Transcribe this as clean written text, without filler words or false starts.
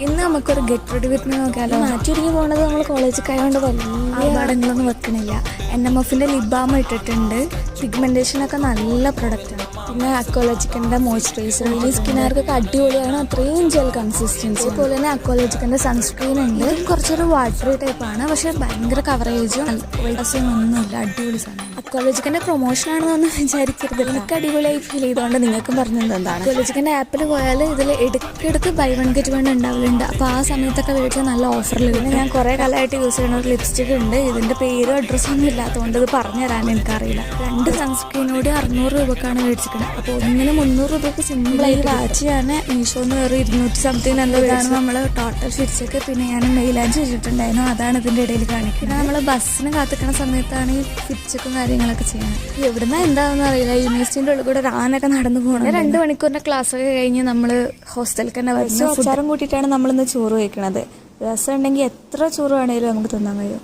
ഇന്ന് നമുക്കൊരു get ready with me നോക്കിയാലോ. മാറ്റിയൊരുങ്ങി പോണത് നമ്മൾ കോളേജിൽ കഴിയുകൊണ്ട് വലിയ ആർഭാടങ്ങളൊന്നും വെക്കണില്ല. NMFന്റെ ലിപ് ബാം ഇട്ടിട്ടുണ്ട്. പിഗ്മെന്റേഷനൊക്കെ നല്ല പ്രൊഡക്റ്റാണ്. പിന്നെ അക്വാലോജിക്കൻ്റെ മോയ്സ്ചറൈസർ സ്കിന്നുകാർക്കൊക്കെ അടിപൊളിയാണ്. അത്രയും ജെൽ കൺസിസ്റ്റൻസി. അതുപോലെ തന്നെ അക്വാലോജിക്കൻ്റെ സൺസ്ക്രീൻ ഉണ്ട്. കുറച്ചൊരു വാട്ടറി ടൈപ്പാണ്, പക്ഷെ ഭയങ്കര കവറേജും ഒന്നുമില്ല. അടിപൊളി സാധനം. അക്വാലോജിക്കൻ്റെ പ്രൊമോഷനാണെന്നൊന്നും വിചാരിക്കരുത്. എനിക്ക് അടിപൊളിയായി ഫീൽ ചെയ്തുകൊണ്ട് നിങ്ങൾക്കും പറഞ്ഞത് എന്താണ്. അക്വാലോജിക്കൻ്റെ ആപ്പിൽ പോയാൽ ഇതിൽ ഇടയ്ക്കിടയ്ക്ക് ബൈ വൺ ഗെറ്റ് വൺ ഉണ്ടാവലുണ്ട്. അപ്പോൾ ആ സമയത്തൊക്കെ മേടിച്ചാൽ നല്ല ഓഫറിൽ വരും. ഞാൻ കുറേ കാലമായിട്ട് യൂസ് ചെയ്യുന്ന ഒരു ലിപ്സ്റ്റിക് ഉണ്ട്. ഇതിൻ്റെ പേരും അഡ്രസ്സൊന്നും ഇല്ലാത്തതുകൊണ്ട് ഇത് പറഞ്ഞു തരാൻ എനിക്കറിയില്ല. 2 സൺസ്ക്രീനോട് 600 രൂപക്കാണ് മേടിച്ചിരിക്കുന്നത്. അപ്പോൾ ഒന്നിന് 300 രൂപയ്ക്ക് സിമ്പിളായി വാച്ച് ഞാൻ മീഷോന്ന് വേറെ 200 സംതിങ് എന്തോ ഇതാണ് നമ്മൾ ടോട്ടൽ ഫിറ്റ്സൊക്കെ. പിന്നെ ഞാൻ മെയിലാഞ്ച് വെച്ചിട്ടുണ്ടായിരുന്നു, അതാണ് ഇതിൻ്റെ ഇടയിൽ കാണിക്കുന്നത്. നമ്മൾ ബസ്സിന് കാത്തിക്കുന്ന സമയത്താണ് ഈ ഫിറ്റ്സൊക്കെ കാര്യങ്ങളൊക്കെ ചെയ്യുന്നത്. എവിടുന്ന എന്താണെന്ന് അറിയില്ല. യൂണിവേഴ്സിറ്റിൻ്റെ ഉള്ളിൽ കൂടെ ആനൊക്കെ നടന്നു പോകണം. 2 മണിക്കൂറിൻ്റെ ക്ലാസ്സൊക്കെ കഴിഞ്ഞ് നമ്മൾ ഹോസ്റ്റലിൽ തന്നെ വരുന്ന ഫുഡും കൂട്ടിയിട്ടാണ് നമ്മളിന്ന് ചോറ് കഴിക്കണത്. രസം ഉണ്ടെങ്കിൽ എത്ര ചോറ് വേണമെങ്കിലും നമുക്ക് തിന്നാൻ കഴിയും.